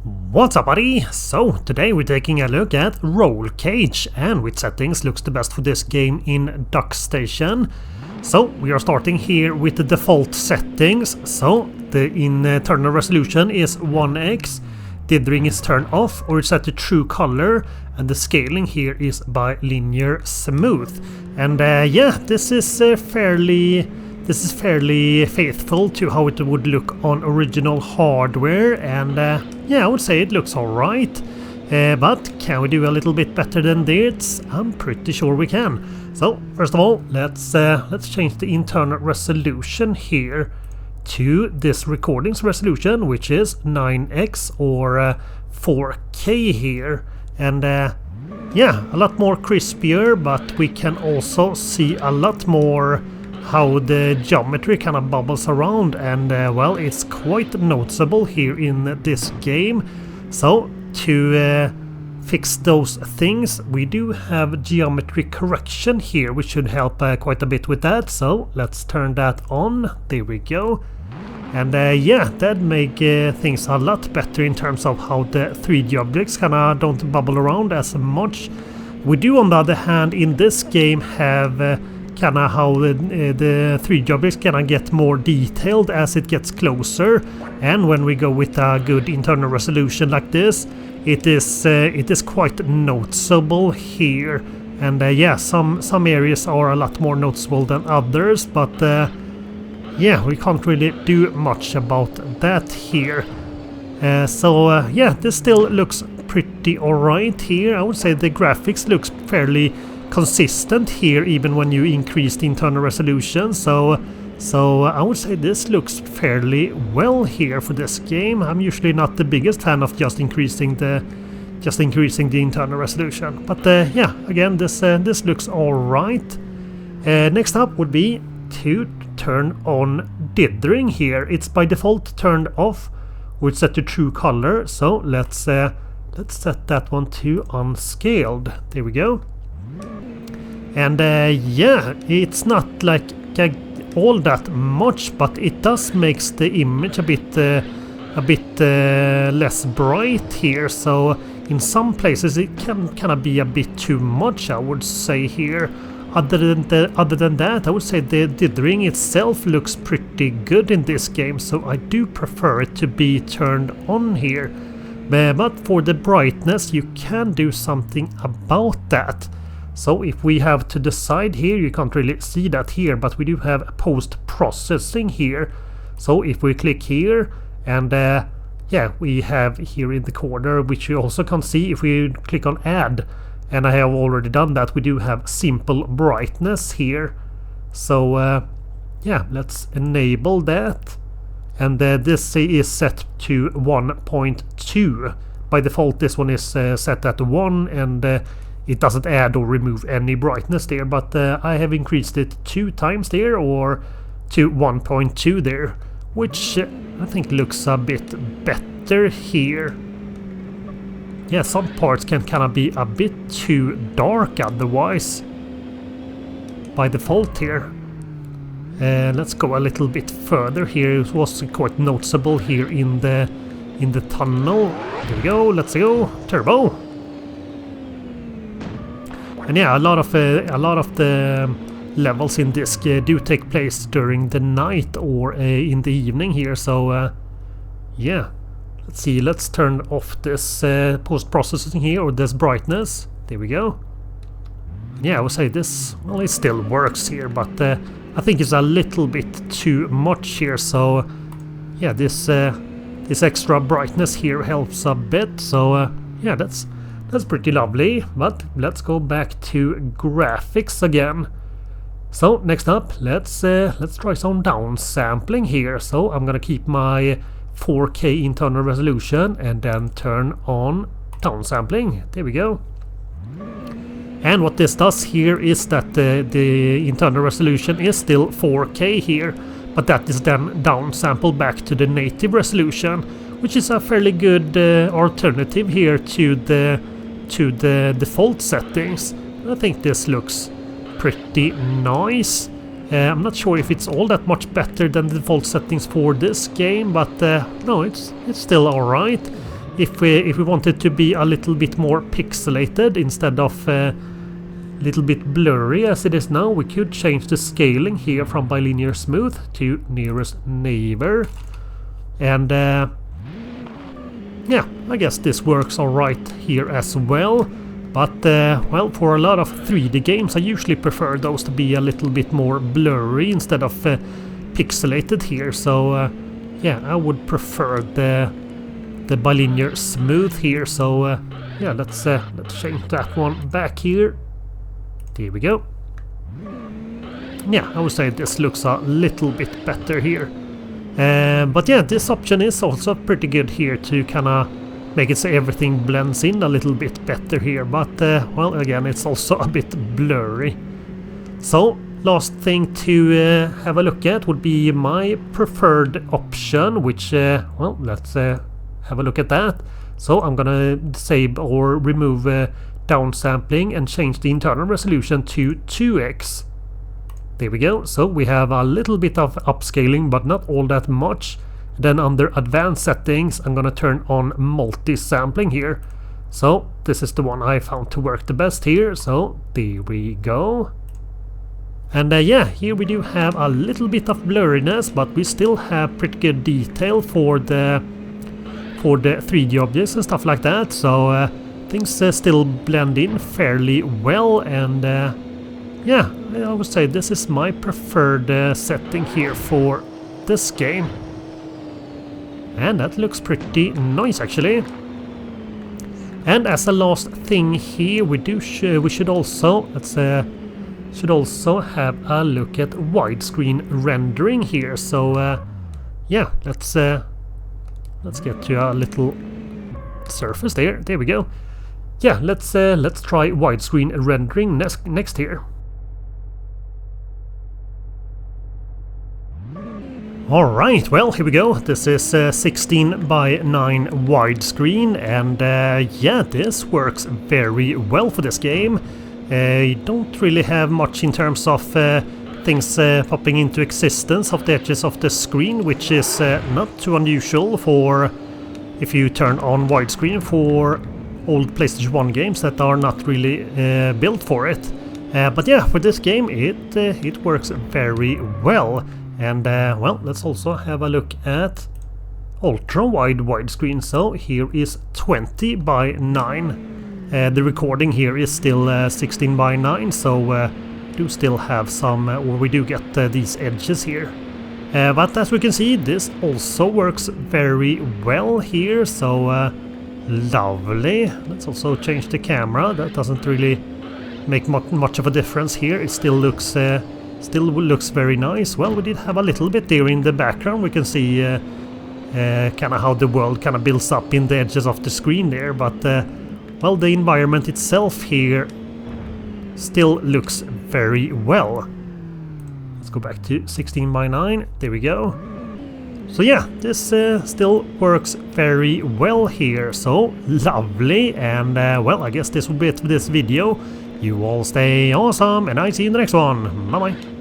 What's up, buddy? So today we're taking a look at Rollcage, and which settings looks the best for this game in DuckStation. So we are starting here with the default settings. So the internal resolution is 1x, dithering is turned off or it's set to true color, and the scaling here is by linear smooth. And yeah, this is fairly faithful to how it would look on original hardware, and yeah, I would say it looks alright. But can we do a little bit better than this? I'm pretty sure we can. So first of all, let's change the internal resolution here to this recording's resolution, which is 9x or 4K here, and yeah, a lot more crispier, but we can also see a lot more how the geometry kind of bubbles around, and well, it's quite noticeable here in this game. So to fix those things, we do have geometry correction here, which should help quite a bit with that. So let's turn that on. There we go. And yeah, that make things a lot better in terms of how the 3D objects kind of don't bubble around as much. We do, on the other hand, in this game have kind of how the 3D objects kind of get more detailed as it gets closer, and when we go with a good internal resolution like this, it is quite noticeable here. And yeah, some areas are a lot more noticeable than others, but yeah, we can't really do much about that here. So yeah, this still looks pretty alright here. I would say the graphics looks fairly consistent here even when you increase the internal resolution. So I would say this looks fairly well here for this game. I'm usually not the biggest fan of just increasing the internal resolution, but yeah, again, this looks alright. Next up would be to turn on dithering here. It's by default turned off or it's set to true color, so let's set that one to unscaled. There we go. And yeah, it's not like all that much, but it does makes the image a bit less bright here. So in some places it can kind of be a bit too much, I would say here. Other than that, I would say the dithering itself looks pretty good in this game, so I do prefer it to be turned on here. But for the brightness, you can do something about that. So if we have to decide here, you can't really see that here, but we do have post-processing here. So if we click here, and yeah, we have here in the corner, which you also can see if we click on add, and I have already done that, we do have simple brightness here. So yeah, let's enable that, and this is set to 1.2. By default this one is set at 1, and it doesn't add or remove any brightness there, but I have increased it 2 times there, or to 1.2 there, which I think looks a bit better here. Yeah, some parts can kind of be a bit too dark otherwise by default here. Let's go a little bit further here. It was quite noticeable here in the tunnel. There we go. Let's go turbo. And yeah, a lot of the levels in this do take place during the night or in the evening here. So yeah. Let's see, let's turn off this post-processing here, or this brightness. There we go. Yeah, I would say this, well, it still works here, but I think it's a little bit too much here. So yeah, this extra brightness here helps a bit. So yeah, that's pretty lovely. But let's go back to graphics again. So next up, let's try some downsampling here. So I'm gonna keep my 4K internal resolution and then turn on downsampling. There we go. And what this does here is that the internal resolution is still 4K here, but that is then downsampled back to the native resolution, which is a fairly good alternative here to the default settings. I think this looks pretty nice. I'm not sure if it's all that much better than the default settings for this game, but no, it's still alright. if we want it to be a little bit more pixelated instead of a little bit blurry as it is now, we could change the scaling here from bilinear smooth to nearest neighbor. And yeah, I guess this works alright here as well. But well, for a lot of 3D games I usually prefer those to be a little bit more blurry instead of pixelated here. So yeah, I would prefer the bilinear smooth here. So yeah, let's change that one back here. There we go. Yeah, I would say this looks a little bit better here. But yeah, this option is also pretty good here to kind of make it so everything blends in a little bit better here. But well, again, it's also a bit blurry. So last thing to have a look at would be my preferred option, which well, let's have a look at that. So I'm gonna disable or remove downsampling and change the internal resolution to 2x. There we go. So we have a little bit of upscaling, but not all that much. Then under advanced settings, I'm gonna turn on multi-sampling here. So this is the one I found to work the best here. So there we go. And yeah, here we do have a little bit of blurriness, but we still have pretty good detail for the 3D objects and stuff like that. So things still blend in fairly well. And yeah, I would say this is my preferred setting here for this game. And that looks pretty nice actually. And as a last thing here, we should also have a look at widescreen rendering here. So yeah, let's get to a little surface there. There we go. Yeah, let's try widescreen rendering next here. Alright, well, here we go. This is 16 by 9 widescreen, and yeah, this works very well for this game. You don't really have much in terms of things popping into existence of the edges of the screen, which is not too unusual for if you turn on widescreen for old PlayStation 1 games that are not really built for it. But yeah, for this game it works very well. And well, let's also have a look at ultra wide widescreen. So here is 20 by 9. The recording here is still 16 by 9, so do still have some, or we do get these edges here. But as we can see, this also works very well here, so lovely. Let's also change the camera. That doesn't really make much of a difference here. It still looks very nice. Well, we did have a little bit there in the background. We can see kind of how the world kind of builds up in the edges of the screen there, but well, the environment itself here still looks very well. Let's go back to 16 by 9. There we go. So yeah, this still works very well here. So lovely. And well, I guess this will be it for this video. You all stay awesome, and I see you in the next one. Bye bye.